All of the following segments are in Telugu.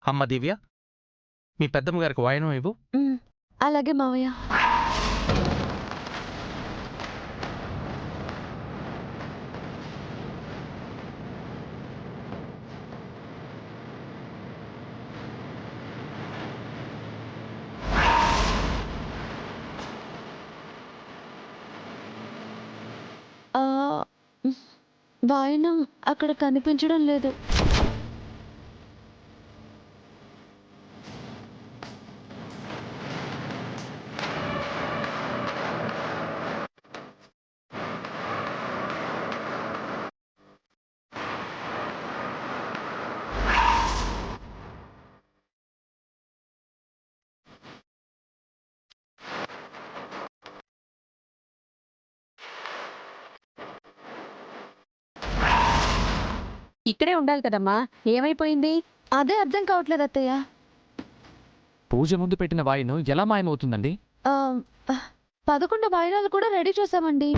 అమ్మ దివ్య, మీ పెద్దమ్మ గారికి వాయనం ఇవ్వు. అలాగే మావయ్య. వాయనం అక్కడ కనిపించడం లేదు. ఇక్కడే ఉండాలి కదమ్మా, ఏమైపోయింది? అదే అర్థం కావట్లేదు అత్తయ్య. పూజ ముందు పెట్టిన వాయినం ఎలా మాయమవుతుందండి? 11 వాయినాలు కూడా రెడీ చేశామండి.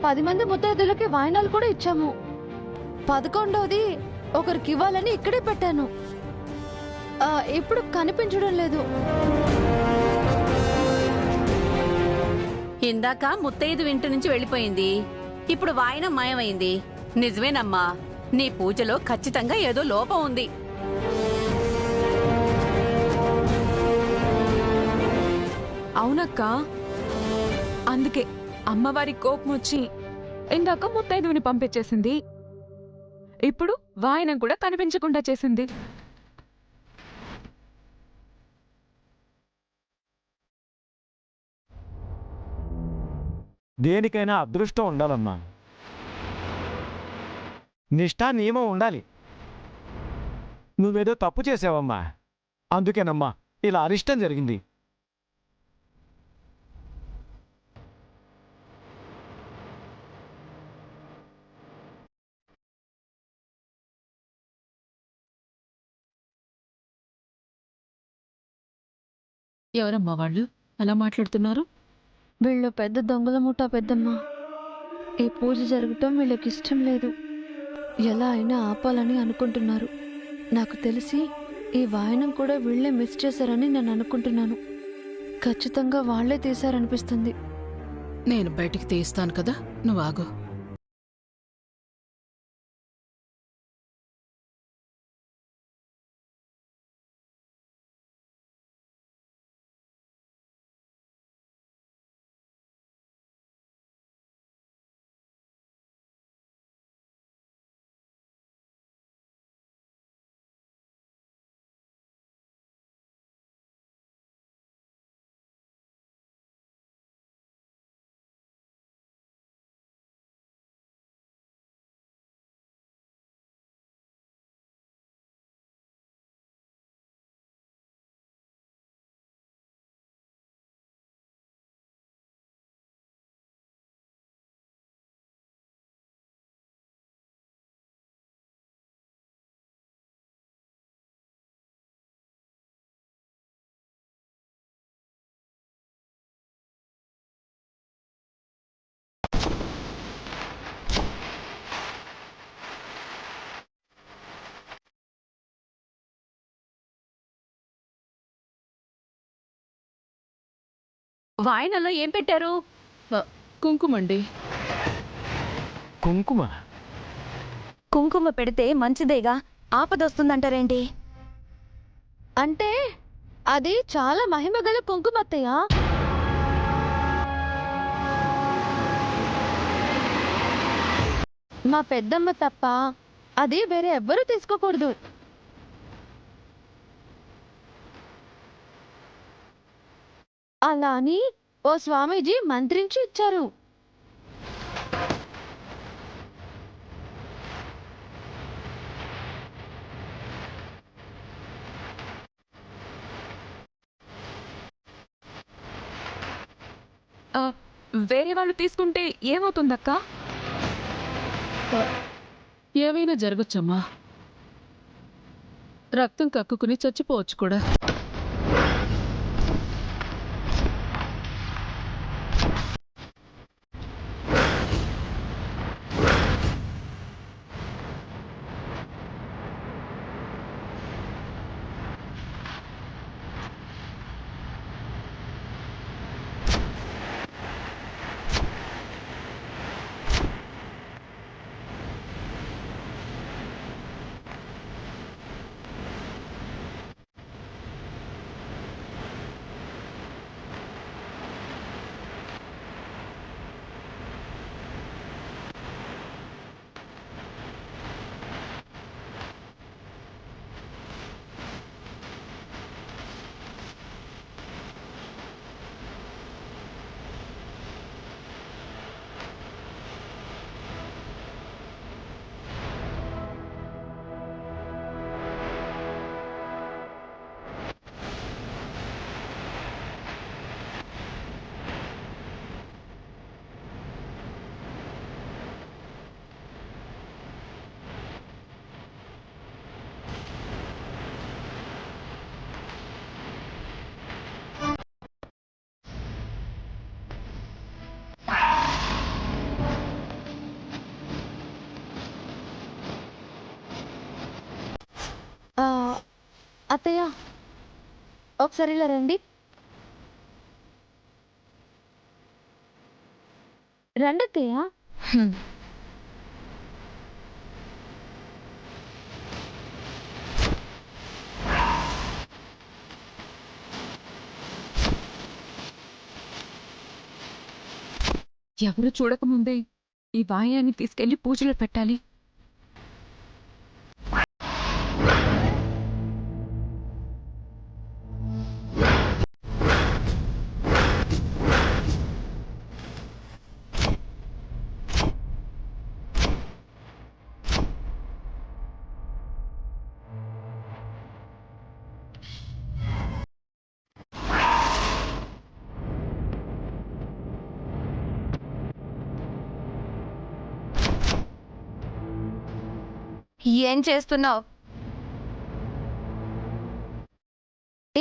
10 మంది ముత్తైదులకి వాయినాలు కూడా ఇచ్చాము. 11వది ఒకరికి ఇవ్వాలని ఇక్కడే పెట్టాను. ఇప్పుడు కనిపించడం లేదు. ఇందాక ముత్తైదు ఇంటి నుంచి వెళ్ళిపోయింది, ఇప్పుడు వాయనం మాయమైంది. నిజమేనమ్మా, నీ పూజలో ఖచ్చితంగా ఏదో లోపం ఉంది. అవునక్క, అందుకే అమ్మవారి కోపం వచ్చి ఇందాక ముత్తైదువుని పంపించేసింది. ఇప్పుడు వాయనం కూడా కనిపించకుండా చేసింది. దేనికైనా అదృష్టం ఉండాలమ్మా, నిష్ఠా నియమం ఉండాలి. నువ్వేదో తప్పు చేసావమ్మా, అందుకేనమ్మా ఇలా అరిష్టం జరిగింది. ఎవరమ్మా వాళ్ళు అలా మాట్లాడుతున్నారు? వీళ్ళు పెద్ద దొంగల ముఠ పెద్దమ్మ. ఈ పూజ జరగటం వీళ్ళకి ఇష్టం లేదు. ఎలా అయినా ఆపాలని అనుకుంటున్నారు. నాకు తెలిసి ఈ వాయనం కూడా వీళ్ళే మిస్ చేశారని నేను అనుకుంటున్నాను. ఖచ్చితంగా వాళ్లే తీశారనిపిస్తుంది. నేను బయటికి తీస్తాను కదా, నువ్వు ఆగు. వాయనంలో ఏం పెట్టారు? కుంకుమండి. కుంకుమ? కుంకుమ పెడితే మంచిదేగా, ఆపదొస్తుందంటారేంటి? అంటే అది చాలా మహిమగల కుంకుమ అత్తయ్య. మా పెద్దమ్మ తప్ప అది వేరే ఎవ్వరూ తీసుకోకూడదు. అలా అని ఓ స్వామీజీ మంత్రించి ఇచ్చారు. వేరే వాళ్ళు తీసుకుంటే ఏమవుతుందక్క? ఏవైనా జరగచ్చమ్మా, రక్తం కక్కుకుని చచ్చిపోవచ్చు కూడా. అత్తయ్య ఒకసారి ఇలా రండి. రండి అత్తయ్య. ఎవరు చూడకముందే ఈ వాయినాన్ని తీసుకెళ్లి పూజలో పెట్టాలి. ఏం చేస్తున్నావు?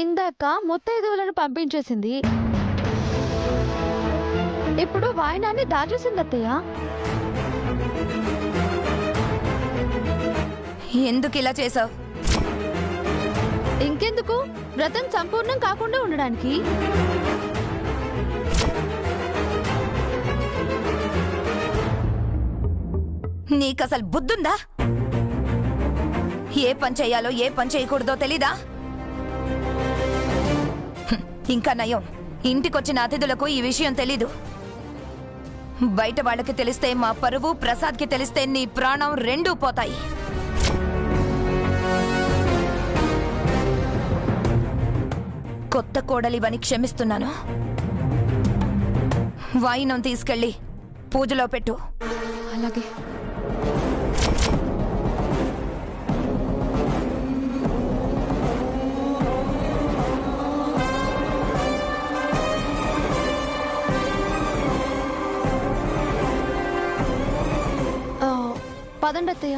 ఇందాక ముత్తైదువులను పంపించేసింది, ఇప్పుడు వాయినాన్ని దాచేసింది అత్తయ్య. ఎందుకు ఇలా చేసావు? ఇంకెందుకు, వ్రతం సంపూర్ణం కాకుండా ఉండడానికి. నీకసలు బుద్ధుందా? ఏ పని చెయ్యాలో ఏ పని చేయకూడదో తెలీదా? ఇంకా నయం, ఇంటికొచ్చిన అతిథులకు ఈ విషయం తెలీదు. బయట వాళ్ళకి తెలిస్తే మా పరువు, ప్రసాద్కి తెలిస్తే నీ ప్రాణం రెండూ పోతాయి. కొత్త కోడలివని క్షమిస్తున్నాను. వాయినం తీసుకెళ్ళి పూజలో పెట్టు. అలాగే. పదండి అత్తయ్య.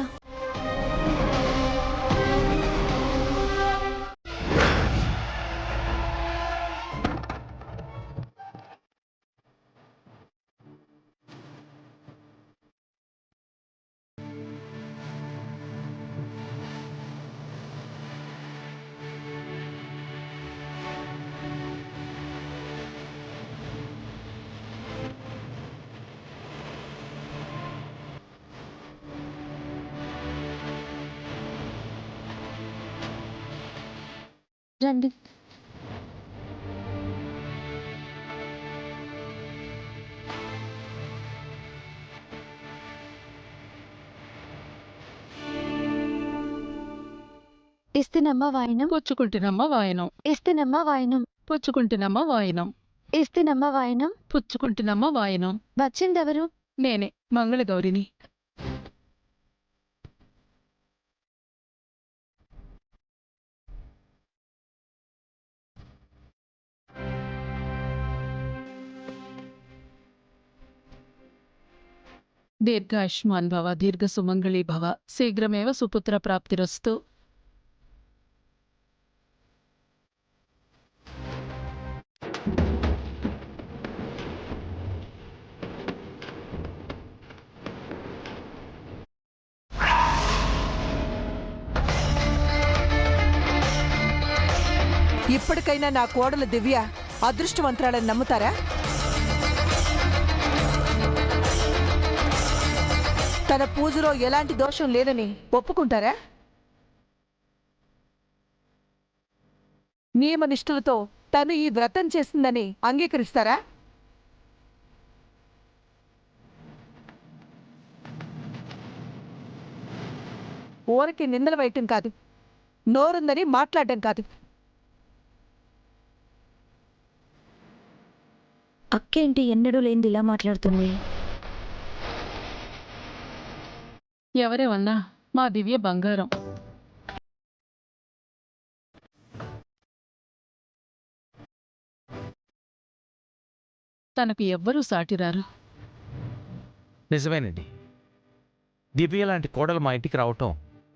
రండి. ఇస్తేనమ్మా వాయినం, పుచ్చుకుంటున్నమ్మ వాయనం, ఇస్తేనమ్మా వాయినం, పుచ్చుకుంటున్నమ్మ వాయనం, ఇస్తేనమ్మా వాయినం. పుచ్చుకుంటున్నమ్మ వాయనం. వచ్చిందెవరు? నేనే మంగళగౌరిని. దీర్ఘాయుష్మాన్ భవ, దీర్ఘ సుమంగళీ భవ, శీఘ్రమేవ సుపుత్ర ప్రాప్తిరస్తు. ఇప్పటికైనా నా కోడలు దివ్య అదృష్టవంతురాలని నమ్ముతారా? తన పూజలో ఎలాంటి దోషం లేదని ఒప్పుకుంటారా? నియమనిష్ఠులతో తను ఈ వ్రతం చేసిందని అంగీకరిస్తారా? ఊరికి నిందలు వేయటం కాదు, నోరుందని మాట్లాడటం కాదు. అక్కేంటి ఎన్నడూ లేనిది ఇలా మాట్లాడుతుంది? ఎవరేమన్నా మా దివ్య బంగారం. తనకు ఎవ్వరూ సాటిరారు. నిజమేనండి, దివ్య లాంటి కోడలు మా ఇంటికి రావటం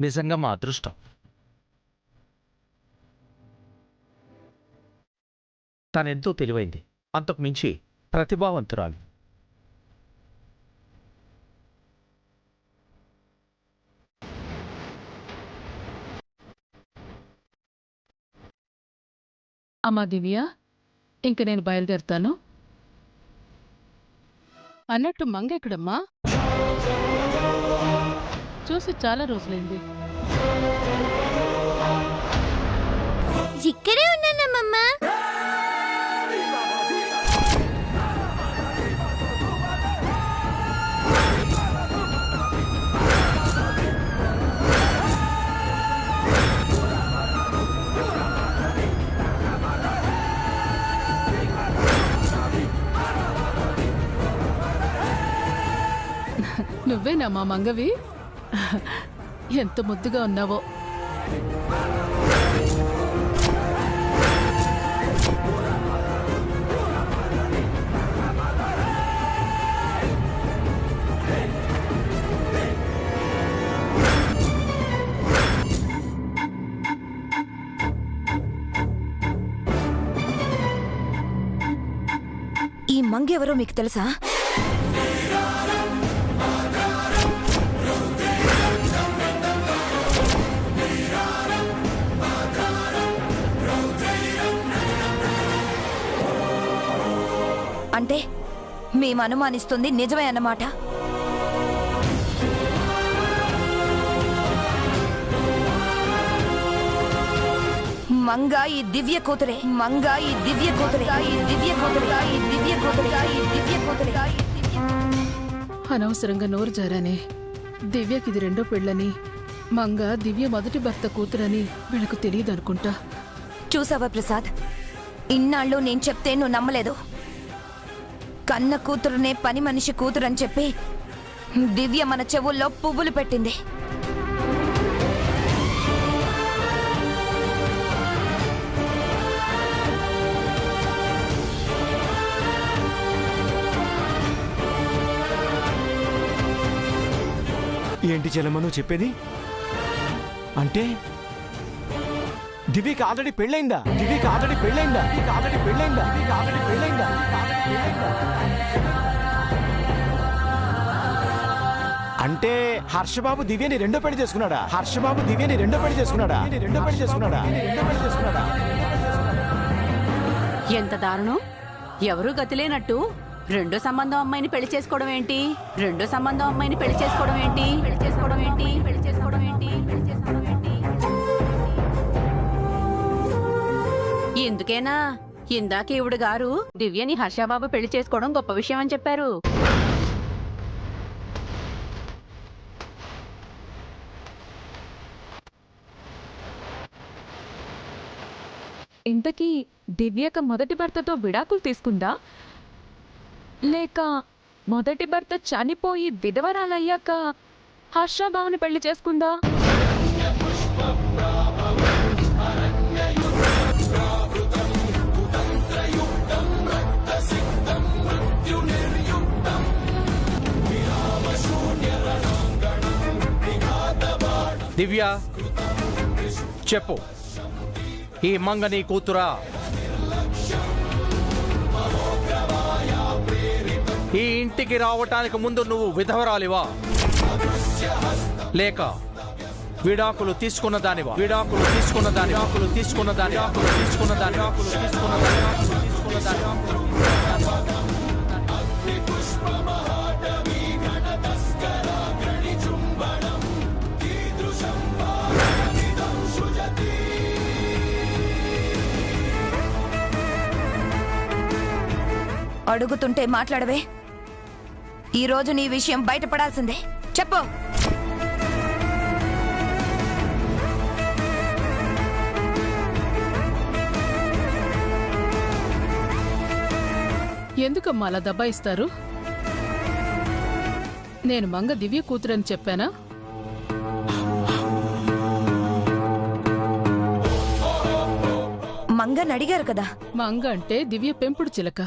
నిజంగా మా అదృష్టం. తనెంతో తెలివైంది, అంతకు మించి ప్రతిభావంతురాలు. అమ్మా దివ్య, ఇంక నేను బయలుదేరుతాను. అన్నట్టు మంగ ఎక్కడమ్మా? చూసి చాలా రోజులైంది. ఇక్కడే ఉన్నానమ్మమ్మా. నువ్వేనా మా మంగవి? ఎంత ముద్దుగా ఉన్నావో. ఈ మంగెవరో మీకు తెలుసా? అంటే మేము అనుమానిస్తుంది నిజమే అన్నమాట. మంగ ఈ దివ్య కూతురే, మంగ ఈ దివ్య కూతురే, ఈ దివ్య కూతురే, ఈ దివ్య కూతురే, ఈ దివ్య కూతురే. అనవసరంగా నోరు జారానే. దివ్యకిది రెండో పెళ్ళని, మంగ దివ్య మొదటి భర్త కూతురని వీళ్ళకు తెలియదు అనుకుంటా. చూసావా ప్రసాద్, ఇన్నాళ్ళు నేను చెప్తే నువ్వు నమ్మలేదు. కన్న కూతురునే పని మనిషి కూతురని చెప్పి దివ్య మన చెవుల్లో పువ్వులు పెట్టింది. ఏంటి చెల్లమ్మ నువ్వు చెప్పేది? అంటే దివ్యకి ఆల్రెడీ పెళ్ళైందా? దివ్యకి ఆల్రెడీ పెళ్ళైందా? దివ్యకి ఆల్రెడీ పెళ్ళైందా? దివ్యకి ఆల్రెడీ పెళ్ళైందా? అంటే హర్షబాబు దివ్యని రెండో పెళ్లి చేసుకున్నాడా? హర్షబాబు దివ్యని రెండో పెళ్లి చేసుకున్నాడా? రెండో పెళ్లి చేసుకున్నాడా? రెండో పెళ్లి చేసుకున్నాడా? ఎంత దారుణం! ఎవరూ గతిలేనట్టు రెండో సంబంధం అమ్మాయిని పెళ్లి చేసుకోవడం ఏంటి? రెండో సంబంధం అమ్మాయిని పెళ్లి చేసుకోవడం ఏంటి? పెళ్లి చేసుకోవడం ఏంటి? పెళ్లి చేసుకోవడం ఏంటి? పెళ్లి చేసుకోవడం ఏంటి? ఎందుకేనా ఇందాక ఈవిడ గారు దివ్యని హర్షబాబు పెళ్లి చేసుకోవడం గొప్ప విషయం అని చెప్పారు. ఇంతకీ దివ్యక మొదటి భర్తతో విడాకులు తీసుకుందా, లేక మొదటి భర్త చనిపోయి విధవరాలయ్యాక హర్షబాబుని పెళ్లి చేసుకుందా? దివ్య, చెప్పు, ఈ మంగ నీ కూతురా? ఈ ఇంటికి రావటానికి ముందు నువ్వు విధవరాలివా, లేక విడాకులు తీసుకున్న దానివా? విడాకులు తీసుకున్న దాని, విడాకులు తీసుకున్న దాని, విడాకులు తీసుకున్న దాని, విడాకులు తీసుకున్న దాని, విడాకులు తీసుకున్న దాని. అడుగుతుంటే మాట్లాడవే. ఈరోజు నీ విషయం బయటపడాల్సిందే. చెప్పు. ఎందుకమ్మా అలా దబాయిస్తారు? నేను మంగ దివ్య కూతురని చెప్పానా? మంగని అడిగారు కదా. మంగ అంటే దివ్య పెంపుడు చిలక.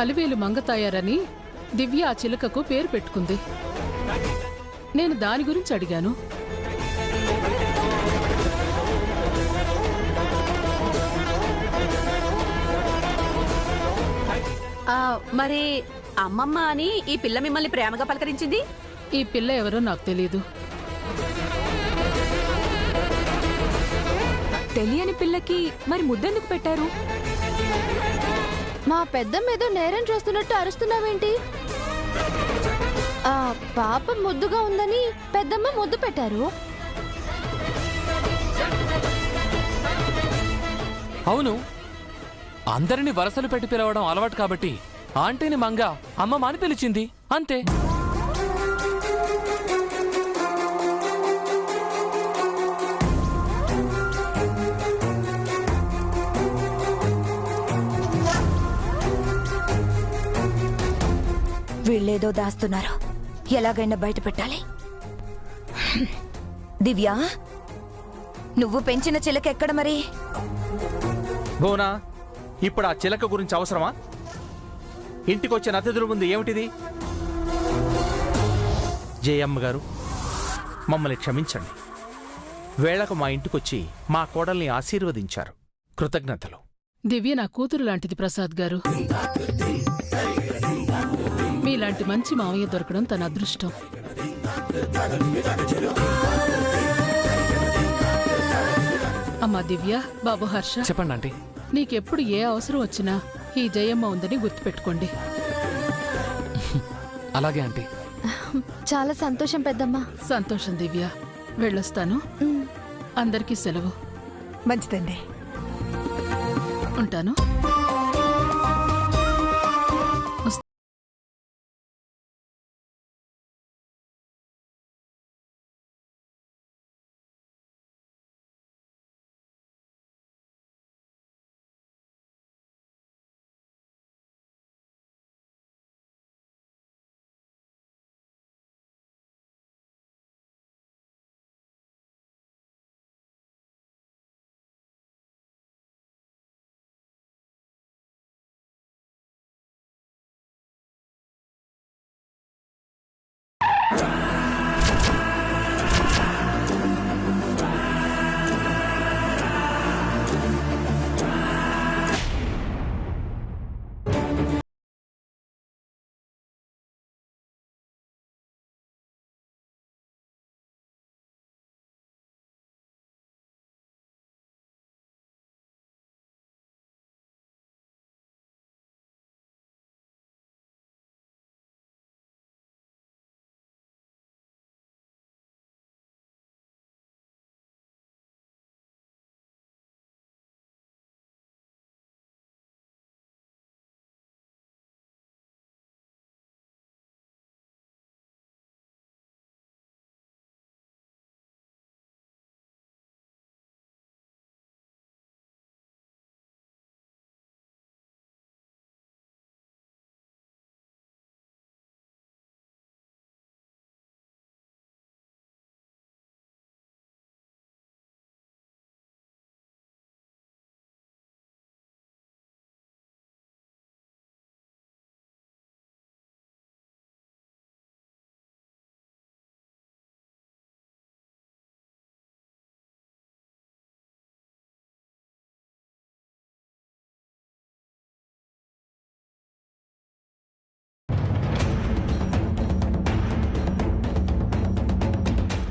అలివేలు మంగతాయారని దివ్య ఆ చిలకకు పేరు పెట్టుకుంది. నేను దాని గురించి అడిగాను. మరి అమ్మమ్మ అని ఈ పిల్ల మిమ్మల్ని ప్రేమగా పలకరించింది? ఈ పిల్ల ఎవరో నాకు తెలియదు. తెలియని పిల్లకి మరి ముద్దెందుకు పెట్టారు? మా పెద్దమ్మ ఏదో నేరం చేస్తున్నట్టు అరుస్తున్నావేంటి? ఆ పాప ముద్దుగా ఉందని పెద్దమ్మ ముద్దు పెట్టారు. అవును, అందరిని వరసలు పెట్టి పిలవడం అలవాటు కాబట్టి ఆంటీని మంగ అమ్మమ్మ అని పిలిచింది అంతే. వీళ్ళేదో దాస్తున్నారు, ఎలాగైనా బయట పెట్టాలి. దివ్య, నువ్వు పెంచిన చిలక ఎక్కడ మరి? భువనా, ఇప్పుడు ఆ చిలక గురించి అవసరమా? ఇంటికొచ్చిన అతిథుల ముందు ఏమిటిది? జయమ్మ గారు, మమ్మల్ని క్షమించండి. వేళకు మా ఇంటికొచ్చి మా కోడల్ని ఆశీర్వదించారు. కృతజ్ఞతలు. దివ్య నా కూతురు లాంటిది ప్రసాద్ గారు. మీలాంటి మంచి మావయ్య దొరకడం తన అదృష్టం. అమ్మా దివ్య, బాబు హర్ష, చెప్పండి ఆంటీ. నీకెప్పుడు ఏ అవసరం వచ్చినా ఈ జయమ్మ ఉందని గుర్తుపెట్టుకోండి. అలాగే ఆంటీ. చాలా సంతోషం పెద్దమ్మ. సంతోషం దివ్య, వెళ్ళొస్తాను. అందరికీ సెలవు. మంచిదండి. ఉంటాను.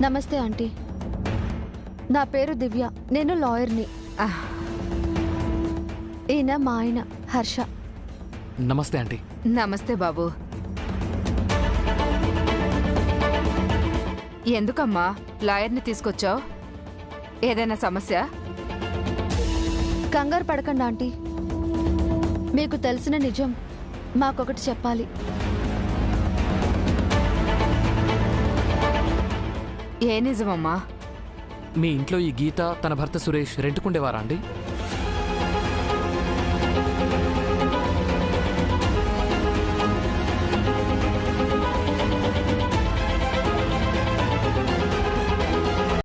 నమస్తే ఆంటీ. నా పేరు దివ్య, నేను లాయర్ని. ఈయన మా ఆయన హర్ష. నమస్తే ఆంటీ. నమస్తే బాబు. ఎందుకమ్మా లాయర్ని తీసుకొచ్చావు? ఏదైనా సమస్య? కంగారు పడకండి ఆంటీ, మీకు తెలిసిన నిజం మాకొకటి చెప్పాలి. ఏ నిజమమ్మా? మీ ఇంట్లో ఈ గీత తన భర్త సురేష్ రెంట్కుండేవారా అండి?